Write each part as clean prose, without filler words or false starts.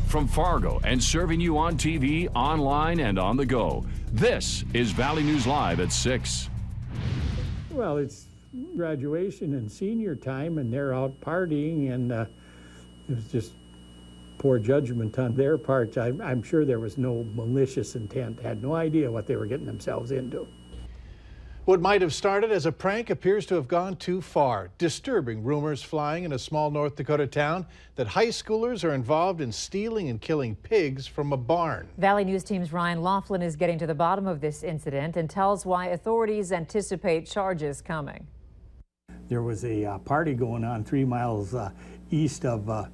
From Fargo and serving you on TV, online, and on the go, this is Valley News Live at 6. Well, it's graduation and senior time, and they're out partying, and it was just poor judgment on their part. I'm sure there was no malicious intent, had no idea what they were getting themselves into. What might have started as a prank appears to have gone too far. Disturbing rumors flying in a small North Dakota town that high schoolers are involved in stealing and killing pigs from a barn. Valley News Team's Ryan Laughlin is getting to the bottom of this incident and tells why authorities anticipate charges coming. There was a party going on 3 miles east of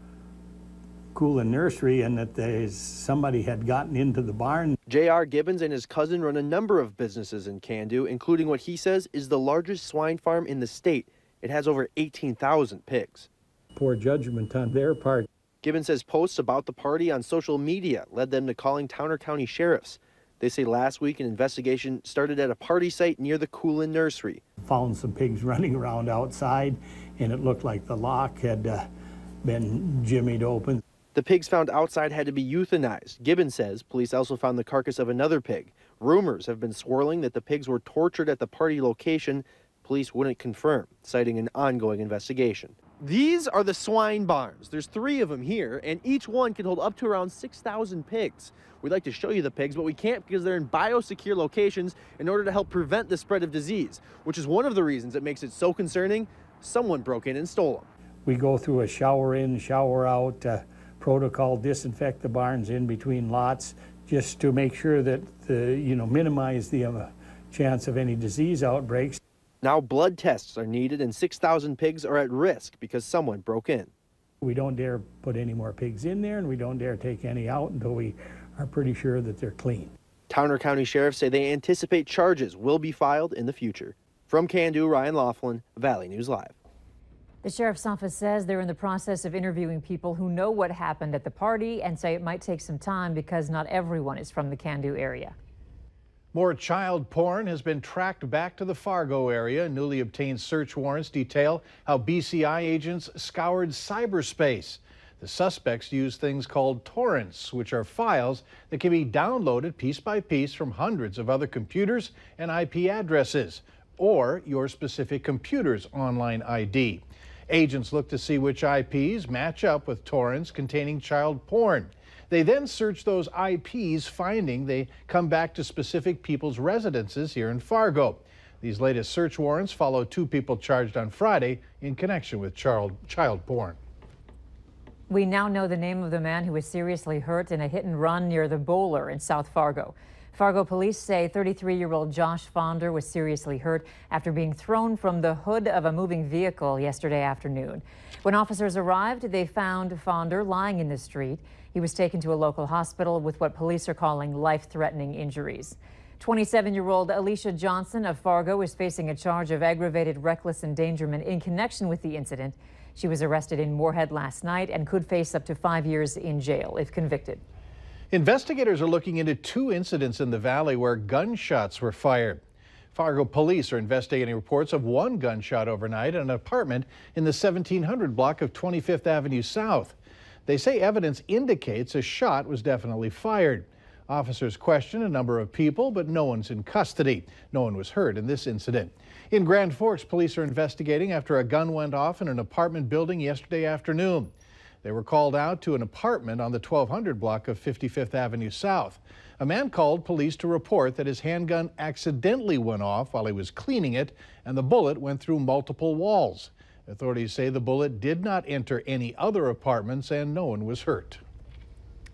Coolin Nursery, and that somebody had gotten into the barn. J.R. Gibbons and his cousin run a number of businesses in Candu, including what he says is the largest swine farm in the state. It has over 18,000 pigs. Poor judgment on their part. Gibbons says posts about the party on social media led them to calling Towner County sheriffs. They say last week an investigation started at a party site near the Coolin Nursery. Found some pigs running around outside, and it looked like the lock had been jimmied open. The pigs found outside had to be euthanized. Gibbons says police also found the carcass of another pig. Rumors have been swirling that the pigs were tortured at the party location. Police wouldn't confirm, citing an ongoing investigation. These are the swine barns. There's 3 of them here, and each one can hold up to around 6,000 pigs. We'd like to show you the pigs, but we can't because they're in biosecure locations in order to help prevent the spread of disease, which is one of the reasons it makes it so concerning. Someone broke in and stole them. We go through a shower in, shower out protocol, disinfect the barns in between lots, just to make sure that minimize the chance of any disease outbreaks. Now blood tests are needed, and 6,000 pigs are at risk because someone broke in. We don't dare put any more pigs in there, and we don't dare take any out until we are pretty sure that they're clean. Towner County sheriffs say they anticipate charges will be filed in the future. From Candu, Ryan Laughlin, Valley News Live. The sheriff's office says they're in the process of interviewing people who know what happened at the party and say it might take some time because not everyone is from the Candu area. More child porn has been tracked back to the Fargo area. Newly obtained search warrants detail how BCI agents scoured cyberspace. The suspects used things called torrents, which are files that can be downloaded piece by piece from hundreds of other computers and IP addresses, or your specific computer's online ID. Agents look to see which IPs match up with torrents containing child porn. They then search those IPs, finding they come back to specific people's residences here in Fargo. These latest search warrants follow 2 people charged on Friday in connection with child porn. We now know the name of the man who was seriously hurt in a hit and run near the Bowler in South Fargo. Fargo police say 33-year-old Josh Fonder was seriously hurt after being thrown from the hood of a moving vehicle yesterday afternoon. When officers arrived, they found Fonder lying in the street. He was taken to a local hospital with what police are calling life-threatening injuries. 27-year-old Alicia Johnson of Fargo is facing a charge of aggravated reckless endangerment in connection with the incident. She was arrested in Moorhead last night and could face up to 5 years in jail if convicted. Investigators are looking into 2 incidents in the valley where gunshots were fired. Fargo police are investigating reports of 1 gunshot overnight in an apartment in the 1700 block of 25th Avenue South. They say evidence indicates a shot was definitely fired. Officers questioned a number of people, but no one's in custody. No one was hurt in this incident. In Grand Forks, police are investigating after a gun went off in an apartment building yesterday afternoon. They were called out to an apartment on the 1200 block of 55th Avenue South. A man called police to report that his handgun accidentally went off while he was cleaning it, and the bullet went through multiple walls. Authorities say the bullet did not enter any other apartments and no one was hurt.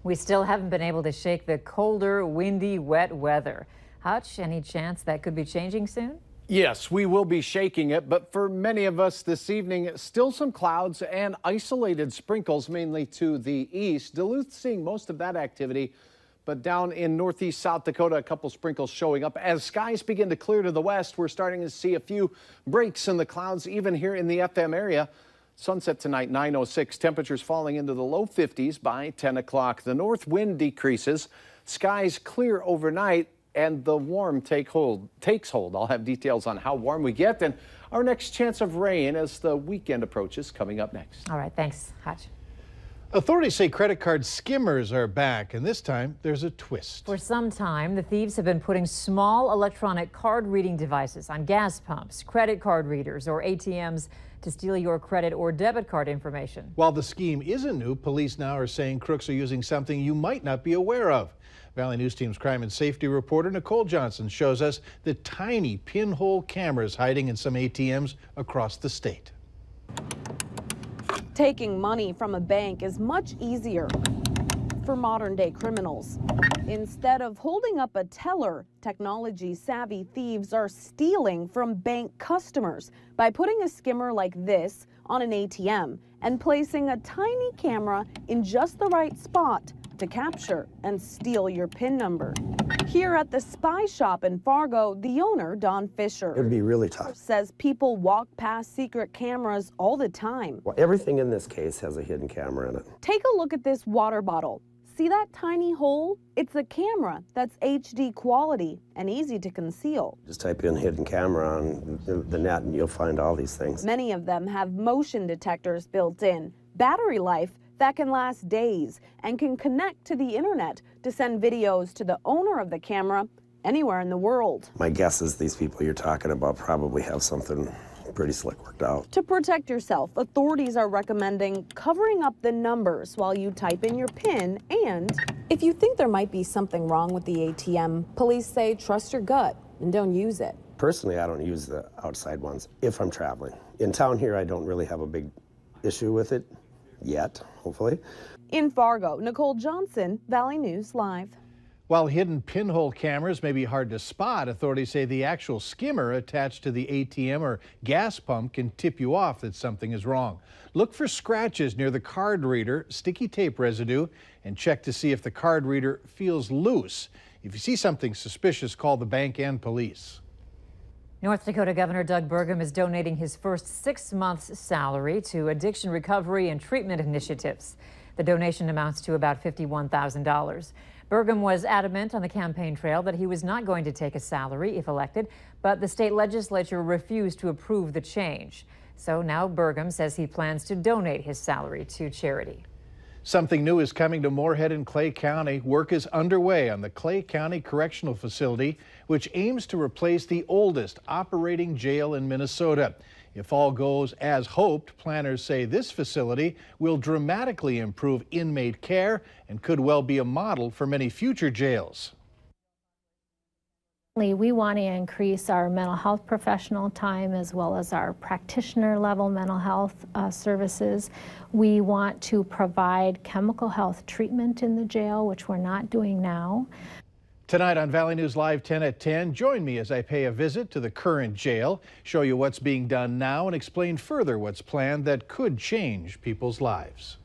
We still haven't been able to shake the colder, windy, wet weather. Hutch, any chance that could be changing soon? Yes, we will be shaking it, but for many of us this evening, still some clouds and isolated sprinkles, mainly to the east. Duluth seeing most of that activity, but down in northeast South Dakota, a couple sprinkles showing up. As skies begin to clear to the west, we're starting to see a few breaks in the clouds, even here in the FM area. Sunset tonight, 9:06. Temperatures falling into the low 50s by 10 o'clock. The north wind decreases. Skies clear overnight, and the warm takes hold. I'll have details on how warm we get and our next chance of rain as the weekend approaches coming up next. All right, thanks, Hutch. Authorities say credit card skimmers are back, and this time there's a twist. For some time, the thieves have been putting small electronic card reading devices on gas pumps, credit card readers, or ATMs to steal your credit or debit card information. While the scheme isn't new, police now are saying crooks are using something you might not be aware of. Valley News Team's crime and safety reporter Nicole Johnson shows us the tiny pinhole cameras hiding in some ATMs across the state. Taking money from a bank is much easier for modern-day criminals. Instead of holding up a teller, technology-savvy thieves are stealing from bank customers by putting a skimmer like this on an ATM and placing a tiny camera in just the right spot to capture and steal your PIN number. Here at the Spy Shop in Fargo, the owner, Don Fisher, It'd be really tough. says people walk past secret cameras all the time. Well, everything in this case has a hidden camera in it. Take a look at this water bottle. See that tiny hole? It's a camera that's HD quality and easy to conceal. Just type in hidden camera on the net and you'll find all these things. Many of them have motion detectors built in, battery life that can last days, and can connect to the internet to send videos to the owner of the camera anywhere in the world. My guess is these people you're talking about probably have something pretty slick worked out. To protect yourself, authorities are recommending covering up the numbers while you type in your PIN, and if you think there might be something wrong with the ATM, police say trust your gut and don't use it. Personally, I don't use the outside ones if I'm traveling. In town here, I don't really have a big issue with it yet, hopefully. In Fargo, Nicole Johnson, Valley News Live. While hidden pinhole cameras may be hard to spot, authorities say the actual skimmer attached to the ATM or gas pump can tip you off that something is wrong. Look for scratches near the card reader, sticky tape residue, and check to see if the card reader feels loose. If you see something suspicious, call the bank and police. North Dakota Governor Doug Burgum is donating his first 6 months' salary to addiction recovery and treatment initiatives. The donation amounts to about $51,000. Burgum was adamant on the campaign trail that he was not going to take a salary if elected, but the state legislature refused to approve the change. So now Burgum says he plans to donate his salary to charity. Something new is coming to Moorhead and Clay County. Work is underway on the Clay County Correctional Facility, which aims to replace the oldest operating jail in Minnesota. If all goes as hoped, planners say this facility will dramatically improve inmate care and could well be a model for many future jails. We want to increase our mental health professional time as well as our practitioner level mental health services. We want to provide chemical health treatment in the jail, which we're not doing now. Tonight on Valley News Live 10 at 10, join me as I pay a visit to the current jail, show you what's being done now, and explain further what's planned that could change people's lives.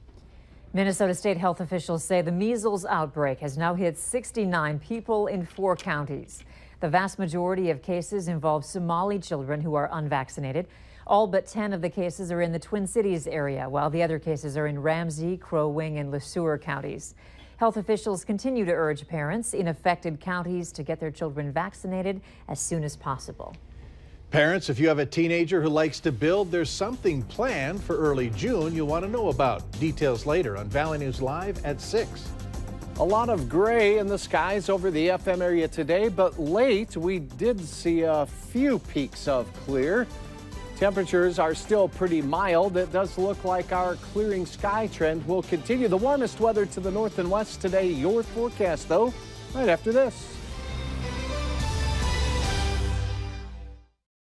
Minnesota state health officials say the measles outbreak has now hit 69 people in 4 counties. The vast majority of cases involve Somali children who are unvaccinated. All but 10 of the cases are in the Twin Cities area, while the other cases are in Ramsey, Crow Wing, and Le Sueur counties. Health officials continue to urge parents in affected counties to get their children vaccinated as soon as possible. Parents, if you have a teenager who likes to build, there's something planned for early June you'll want to know about. Details later on Valley News Live at 6. A lot of gray in the skies over the FM area today, but late we did see a few peaks of clear. Temperatures are still pretty mild. It does look like our clearing sky trend will continue. The warmest weather to the north and west today. Your forecast, though, right after this.